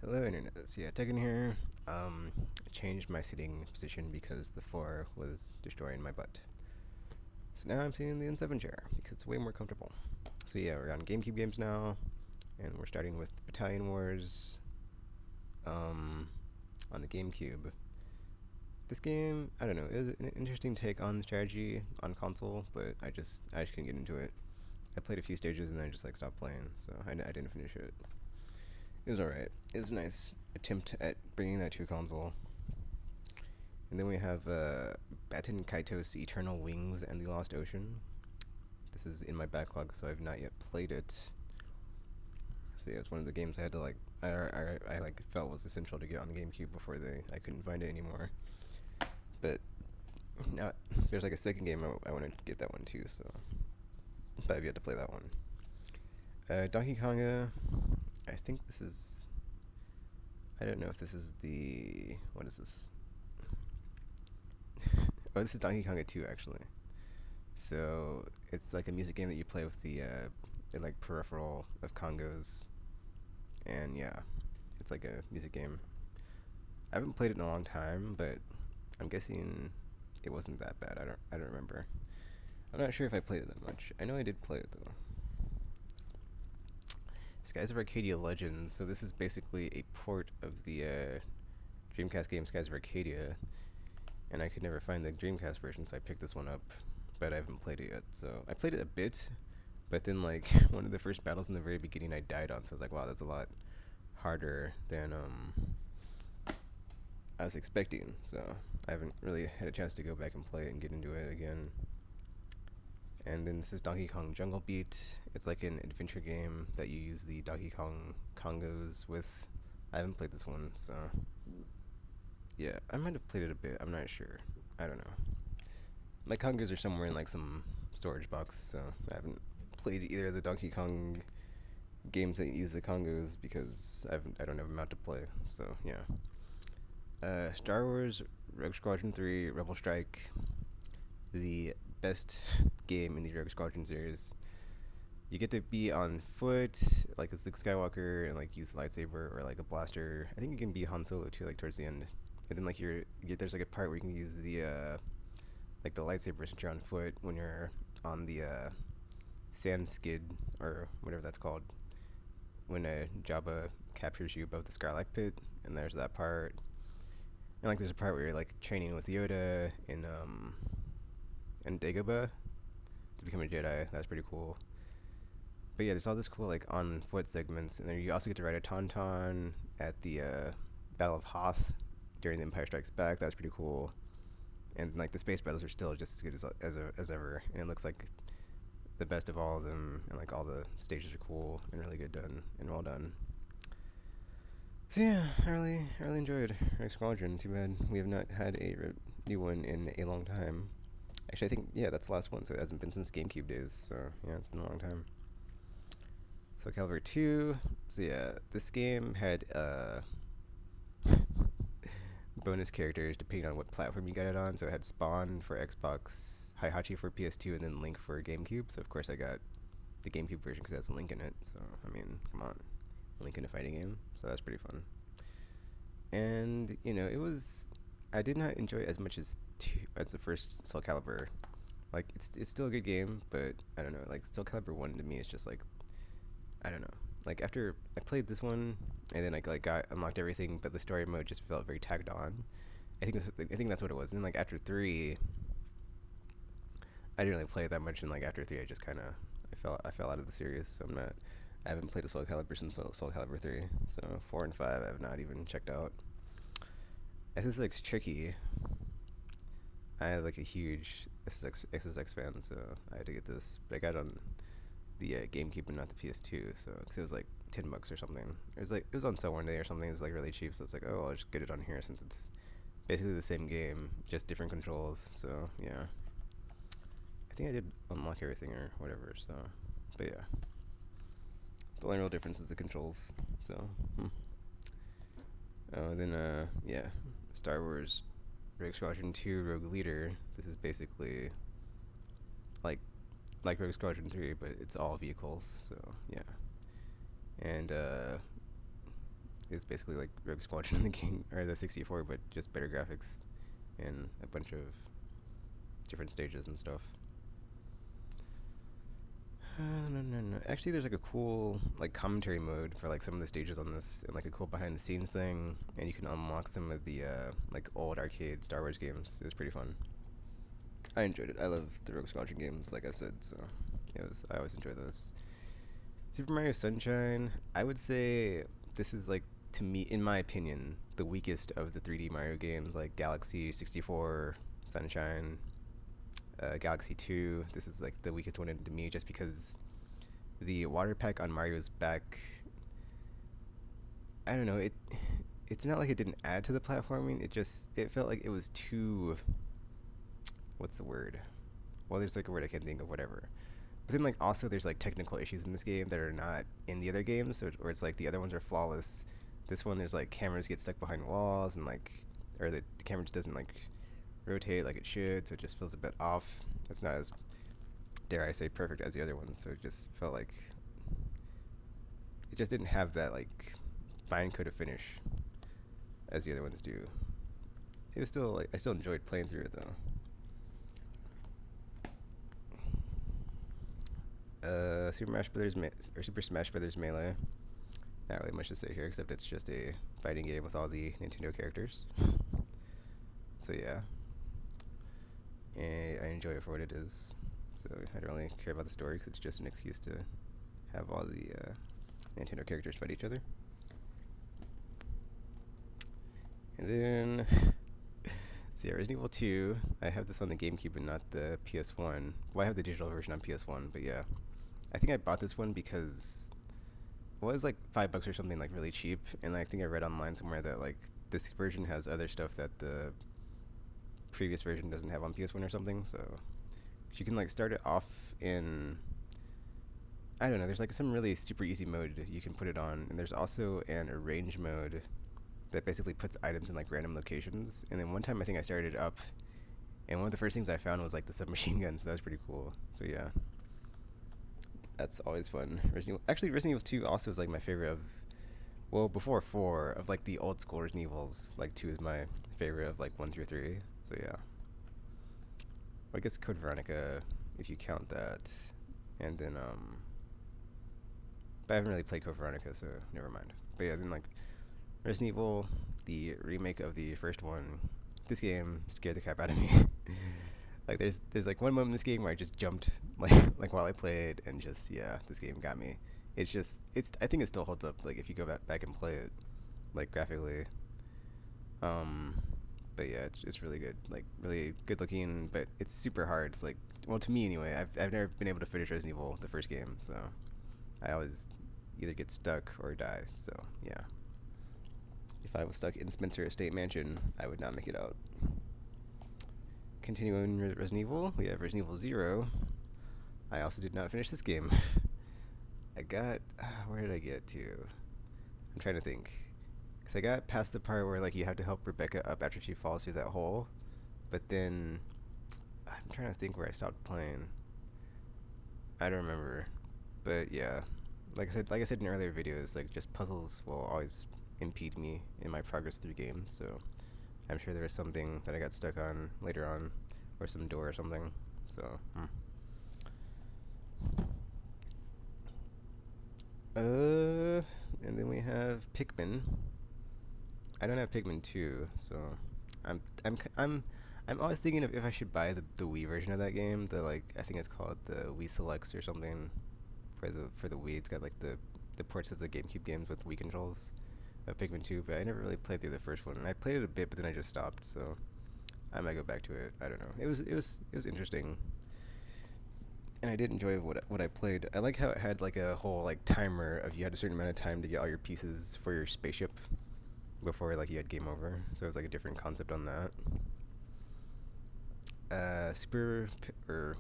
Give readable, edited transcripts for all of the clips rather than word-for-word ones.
Hello Internet, so yeah, Tekken here. I changed my sitting position because the floor was destroying my butt. So now I'm sitting in the N7 chair because it's way more comfortable. So yeah, we're on Gamecube games now, and we're starting with Battalion Wars on the Gamecube. This game, I don't know, it was an interesting take on strategy on console, but I just couldn't get into it. I played a few stages and then I just like stopped playing, so I didn't finish it. It was alright. It was a nice attempt at bringing that to a console. And then we have Batten Kaitos Eternal Wings and the Lost Ocean. This is in my backlog, so I've not yet played it. So yeah, it's one of the games I had to I like felt was essential to get on the GameCube before I couldn't find it anymore. But now there's like a second game I want to get that one too. So, but I've yet to play that one. Donkey Konga. I think this is. I don't know if this is the. What is this? Oh, this is Donkey Konga 2 actually. So it's like a music game that you play with the like peripheral of congos, and yeah, it's like a music game. I haven't played it in a long time, but I'm guessing it wasn't that bad. I don't remember. I'm not sure if I played it that much. I know I did play it though. Skies of Arcadia Legends. So this is basically a port of the Dreamcast game Skies of Arcadia, and I could never find the Dreamcast version, so I picked this one up, but I haven't played it yet. So I played it a bit, but then like one of the first battles in the very beginning I died on, so I was like, wow, that's a lot harder than I was expecting. So I haven't really had a chance to go back and play it and get into it again. And then this is Donkey Kong Jungle Beat. It's like an adventure game that you use the Donkey Kong Congos with. I haven't played this one, so yeah, I might have played it a bit. I'm not sure. I don't know. My Congos are somewhere in like some storage box, so I haven't played either of the Donkey Kong games that use the Congos because I don't have them out to play. So yeah. Star Wars Rogue Squadron 3 Rebel Strike, the best game in the Rogue Squadron series. You get to be on foot, like as Luke Skywalker, and like use the lightsaber or like a blaster. I think you can be Han Solo too, like towards the end. And then like there's like a part where you can use the like the lightsaber since you're on foot when you're on the sand skid or whatever that's called. When Jabba captures you above the Scarlet Pit, and there's that part. And like there's a part where you're like training with Yoda in Dagobah to become a Jedi. That's pretty cool. But yeah, there's all this cool like on foot segments, and then you also get to ride a tauntaun at the Battle of Hoth during the Empire Strikes Back. That's pretty cool. And like the space battles are still just as good as ever, and it looks like the best of all of them, and like all the stages are cool and really good done and well done. So yeah, I really enjoyed Rogue Squadron. Too bad we have not had a new one in a long time. Actually, I think yeah, that's the last one, so it hasn't been since GameCube days. So yeah, it's been a long time. So Caliber 2. So yeah, this game had bonus characters depending on what platform you got it on. So it had Spawn for Xbox, Heihachi for PS2, and then Link for GameCube. So of course I got the GameCube version because it has Link in it. So I mean, come on, Link in a fighting game. So that's pretty fun. And you know, I did not enjoy it as much as the first Soul Calibur. Like it's still a good game, but I don't know. Like Soul Calibur 1 to me is just like I don't know. Like after I played this one, and then I got unlocked everything, but the story mode just felt very tagged on. I think that's what it was. And then like after 3, I didn't really play it that much, and like after 3, I just kind of I fell out of the series. So I haven't played a Soul Calibur since Soul Calibur 3. So 4 and 5 I have not even checked out. SSX Tricky. I have like a huge SSX fan, so I had to get this. But I got it on the GameCube and not the PS2, so because it was like $10 or something. It was on sale one day or something. It was like really cheap, so it's like, oh, I'll just get it on here since it's basically the same game, just different controls. So yeah, I think I did unlock everything or whatever. So, but yeah, the only real difference is the controls. So, oh, then yeah, Star Wars Rogue Squadron 2 Rogue Leader. This is basically like Rogue Squadron 3, but it's all vehicles. So yeah, and It's basically like Rogue Squadron in the game or the 64, but just better graphics and a bunch of different stages and stuff. Actually, there's like a cool like commentary mode for like some of the stages on this, and like a cool behind the scenes thing, and you can unlock some of the like old arcade Star Wars games. It was pretty fun. I enjoyed it. I love the Rogue Squadron games, like I said, so I always enjoy those. Super Mario Sunshine, I would say this is like, to me, in my opinion, the weakest of the 3D Mario games, like Galaxy 64, Sunshine, Galaxy 2. This is like the weakest one to me, just because the water pack on Mario's back, I don't know, it's not like it didn't add to the platforming, it felt like it was too, what's the word? Well, there's like a word I can't think of, whatever. But then like also there's like technical issues in this game that are not in the other games, so or it's like the other ones are flawless. This one, there's like cameras get stuck behind walls, and like, or the camera just doesn't like rotate like it should, so it just feels a bit off. It's not as, dare I say, perfect as the other ones, so it just felt like it just didn't have that like fine coat of finish as the other ones do. It was still like, I still enjoyed playing through it though. Super Smash Brothers Melee. Not really much to say here, except it's just a fighting game with all the Nintendo characters. So yeah, and I enjoy it for what it is. So I don't really care about the story, because it's just an excuse to have all the Nintendo characters fight each other. And then, so yeah, Resident Evil 2. I have this on the Gamecube and not the PS1. Well, I have the digital version on PS1, but yeah. I think I bought this one because it was like $5 or something, like really cheap. And I think I read online somewhere that like this version has other stuff that the previous version doesn't have on PS1 or something. So you can like start it off in, I don't know, there's like some really super easy mode you can put it on. And there's also an arrange mode that basically puts items in like random locations. And then one time I think I started it up, and one of the first things I found was like the submachine guns. That was pretty cool. So yeah, that's always fun. Resident Evil 2 also is like my favorite of, well, before 4, of like the old school Resident Evils. Like 2 is my favorite of like 1 through 3. So yeah, well, I guess Code Veronica, if you count that. And then but I haven't really played Code Veronica, so never mind. But yeah, then like Resident Evil, the remake of the first one, this game scared the crap out of me. Like there's like one moment in this game where I just jumped like while I played, and just, yeah, this game got me. I think it still holds up, like if you go back and play it, like graphically. But yeah, it's really good, like really good looking, but it's super hard. Like, well, to me anyway. I've never been able to finish Resident Evil, the first game, so I always either get stuck or die. So yeah, if I was stuck in Spencer Estate Mansion, I would not make it out. Continuing Resident Evil, we have Resident Evil 0. I also did not finish this game. I got, where did I get to? I'm trying to think. Because I got past the part where like you have to help Rebecca up after she falls through that hole. But then, I'm trying to think where I stopped playing. I don't remember. But yeah, like I said in earlier videos, like just puzzles will always impede me in my progress through games. So I'm sure there was something that I got stuck on later on, or some door or something. So, and then we have Pikmin. I don't have Pikmin 2, so I'm always thinking of if I should buy the Wii version of that game. The, like, I think it's called the Wii Selects or something for the Wii. It's got like the ports of the GameCube games with Wii controls of Pikmin 2, but I never really played the first one. I played it a bit, but then I just stopped. So I might go back to it. I don't know. It was interesting, and I did enjoy what I played. I like how it had like a whole like timer of you had a certain amount of time to get all your pieces for your spaceship before like you had game over. So it was like a different concept on that.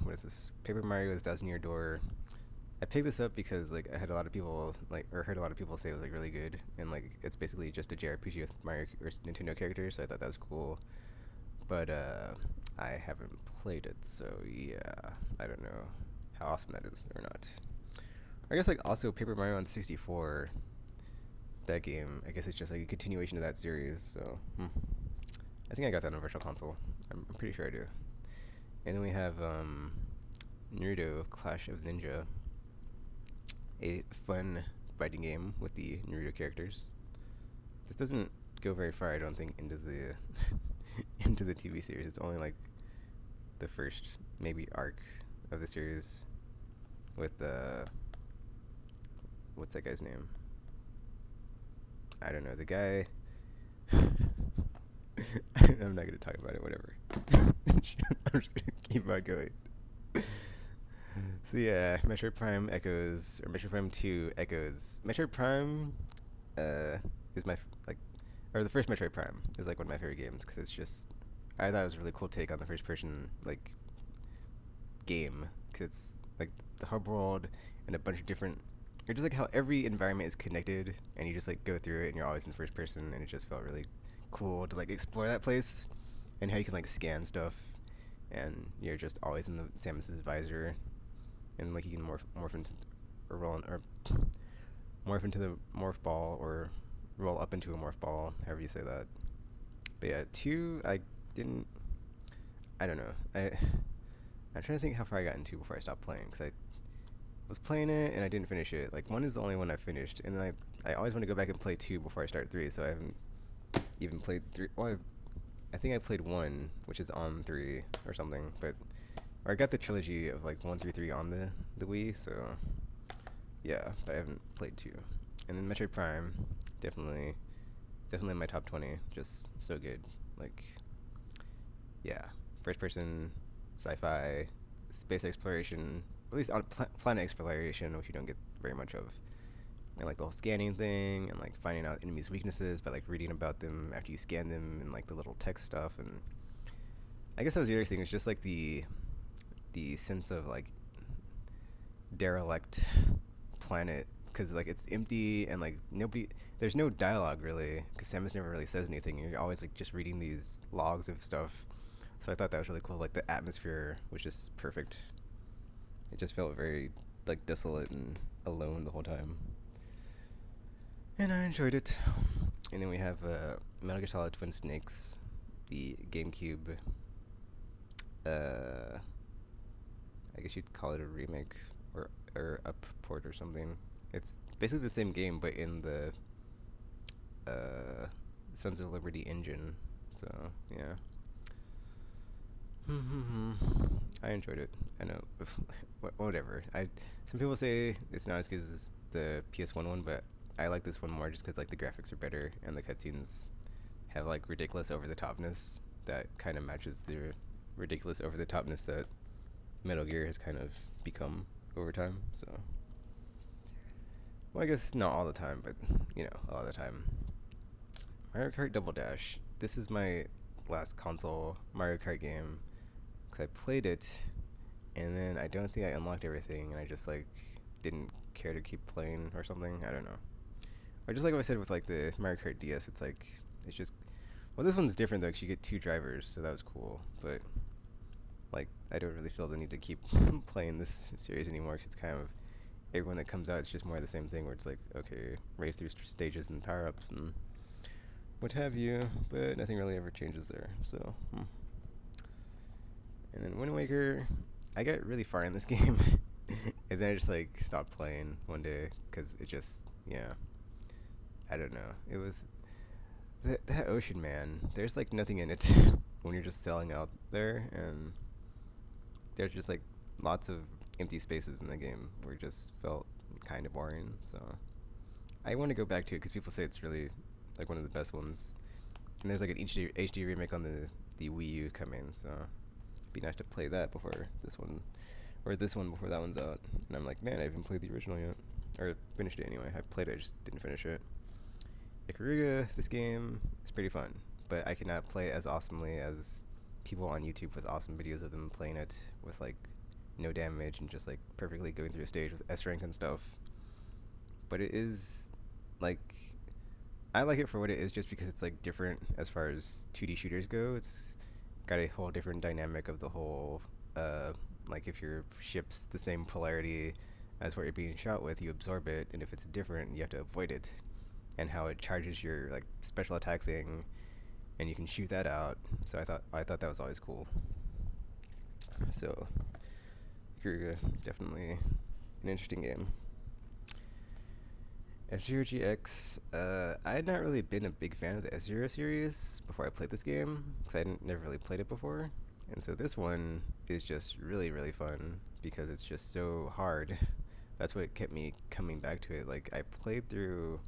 What is this? Paper Mario: The Thousand Year Door. I picked this up because like I had a lot of people heard a lot of people say it was like really good, and like it's basically just a JRPG with Mario or Nintendo characters. So I thought that was cool, but I haven't played it, so yeah, I don't know how awesome that is or not. I guess like also Paper Mario on 64. that game, I guess it's just like a continuation of that series. So I think I got that on Virtual Console. I'm pretty sure I do. And then we have Naruto Clash of Ninja, a fun fighting game with the Naruto characters. This doesn't go very far, I don't think, into the into the TV series. It's only like the first maybe arc of the series with what's that guy's name? I don't know. The guy. I'm not gonna talk about it. Whatever. I'm just gonna keep on going. So yeah, Metroid Prime Echoes, or Metroid Prime 2 Echoes. Metroid Prime is or the first Metroid Prime is like one of my favorite games because it's just, I thought it was a really cool take on the first person like game because it's like the hub world and a bunch of different, or just like how every environment is connected and you just like go through it and you're always in first person and it just felt really cool to like explore that place and how you can like scan stuff and you're just always in the Samus's visor and like you can morph into or morph into the morph ball or roll up into a morph ball, however you say that. But yeah, 2 I don't know. I'm trying to think how far I got into before I stopped playing because I was playing it and I didn't finish it. Like 1 is the only one I finished, and then I always want to go back and play 2 before I start 3, so I haven't even played 3. Well, I think I played 1, which is on 3 or something, or I got the trilogy of like 1 through 3 on the Wii, so yeah, but I haven't played 2. And then Metroid Prime, definitely in my top 20, just so good. Like, yeah, first person, sci-fi, space exploration, at least on planet exploration, which you don't get very much of. And like the whole scanning thing and like finding out enemies' weaknesses by like reading about them after you scan them and like the little text stuff. And I guess that was the other thing, was just like the sense of like derelict planet, because like it's empty and like there's no dialogue really because Samus never really says anything. You're always like just reading these logs of stuff. So I thought that was really cool. Like the atmosphere was just perfect. It just felt very like desolate and alone the whole time. And I enjoyed it. And then we have Metal Gear Solid Twin Snakes, the GameCube. I guess you'd call it a remake or a port or something. It's basically the same game, but in the Sons of Liberty engine. So yeah. I enjoyed it. I know, whatever. Some people say it's not as good as the PS1 one, but I like this one more just because like the graphics are better and the cutscenes have like ridiculous over the topness that kind of matches the ridiculous over the topness that Metal Gear has kind of become over time. So, well, I guess not all the time, but you know, a lot of the time. Mario Kart Double Dash. This is my last console Mario Kart game because I played it and then I don't think I unlocked everything and I just like didn't care to keep playing or something. I don't know. Or just like what I said with like the Mario Kart DS, it's like it's just, well, this one's different though because you get 2 drivers, so that was cool. But like I don't really feel the need to keep playing this series anymore because it's kind of everyone that comes out, it's just more of the same thing where it's like, okay, race through stages and power ups and what have you, but nothing really ever changes there. So, and then Wind Waker, I got really far in this game, and then I just like stopped playing one day because it just, yeah, I don't know. It was that ocean, man. There's like nothing in it when you're just sailing out there, and there's just like lots of empty spaces in the game where it just felt kind of boring. So I want to go back to it because people say it's really like one of the best ones. And there's like an HD remake on the Wii U coming, so it'd be nice to play that before this one, or this one before that one's out. And I'm like, man, I haven't played the original yet, or finished it anyway. I played it, I just didn't finish it. Ikaruga, this game is pretty fun, but I cannot play it as awesomely as people on YouTube with awesome videos of them playing it with like no damage and just like perfectly going through a stage with S rank and stuff. But it is like, I like it for what it is just because it's like different as far as 2D shooters go. It's got a whole different dynamic of the whole like if your ship's the same polarity as what you're being shot with, you absorb it, and if it's different, you have to avoid it. and how it charges your like special attack thing, and you can shoot that out. So I thought that was always cool. So Garuga, definitely an interesting game. F-Zero GX, I had not really been a big fan of the F-Zero series before I played this game, because I never really played it before. And so this one is just really, really fun, because it's just so hard. That's what kept me coming back to it. Like, I played through,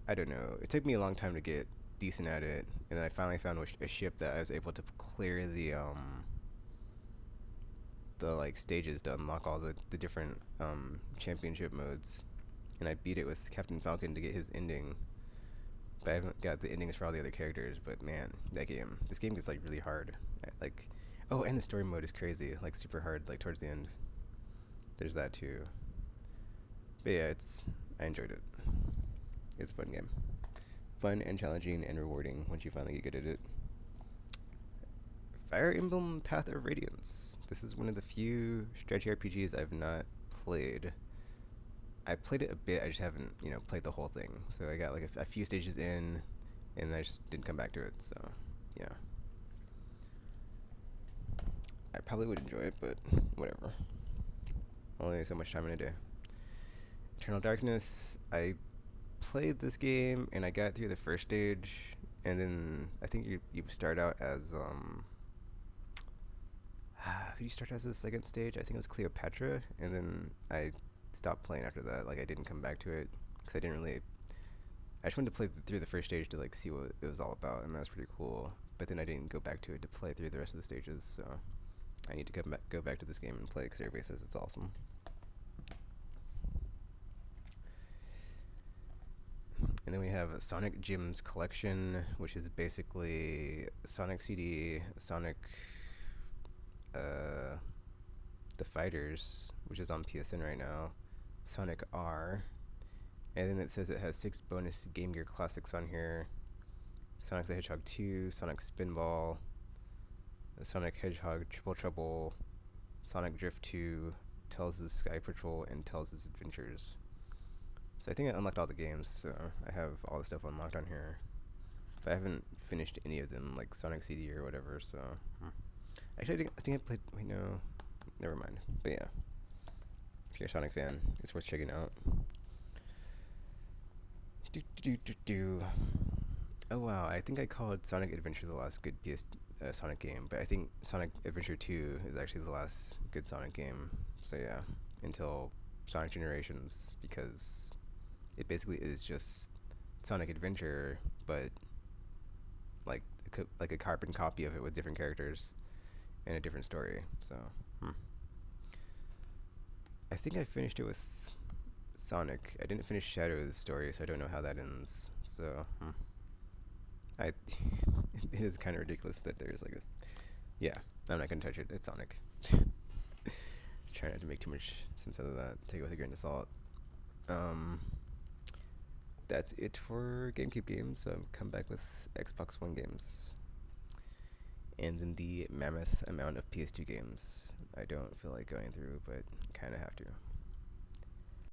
I don't know, it took me a long time to get decent at it, and then I finally found a ship that I was able to clear the like stages to unlock all the different championship modes, and I beat it with Captain Falcon to get his ending. But I haven't got the endings for all the other characters. But man, this game gets like really hard. Like, oh, and the story mode is crazy, like super hard, like towards the end. There's that too. But yeah, I enjoyed it. It's a fun game, fun and challenging and rewarding once you finally get good at it. Fire Emblem Path of Radiance. This is one of the few strategy RPGs I've not played. I played it a bit, I just haven't, played the whole thing. So I got like a few stages in, and I just didn't come back to it, so, yeah. I probably would enjoy it, but whatever. Only so much time in a day. Eternal Darkness, I played this game, and I got through the first stage, and then I think you start out as, who you start as the second stage? I think it was Cleopatra, and then I stopped playing after that. Like, I didn't come back to it because I just wanted to play through the first stage to like see what it was all about, and that was pretty cool. But then I didn't go back to it to play through the rest of the stages, so I need to go back to this game and play because everybody says it's awesome. And then we have Sonic Gems Collection, which is basically Sonic CD, Sonic the Fighters, which is on PSN right now, Sonic R, and then it says it has 6 bonus Game Gear classics on here: Sonic the Hedgehog 2, Sonic Spinball, Sonic Hedgehog Triple Trouble, Sonic Drift 2, Tails' Sky Patrol, and Tails' Adventures. So I think I unlocked all the games, so I have all the stuff unlocked on here. But I haven't finished any of them, like Sonic CD or whatever, so... Actually, I think I played... Wait, no. Never mind. But yeah. If you're a Sonic fan, it's worth checking out. Oh, wow. I think I called Sonic Adventure the last good Sonic game, but I think Sonic Adventure 2 is actually the last good Sonic game. So yeah, until Sonic Generations, because it basically is just Sonic Adventure, but like a carbon copy of it with different characters and a different story. So, I think I finished it with Sonic. I didn't finish Shadow's story, so I don't know how that ends. So, it is kind of ridiculous that there's like yeah, I'm not gonna touch it. It's Sonic. Try not to make too much sense out of that. Take it with a grain of salt. That's it for GameCube games. Come back with Xbox One games. And then the mammoth amount of PS2 games I don't feel like going through, but kind of have to.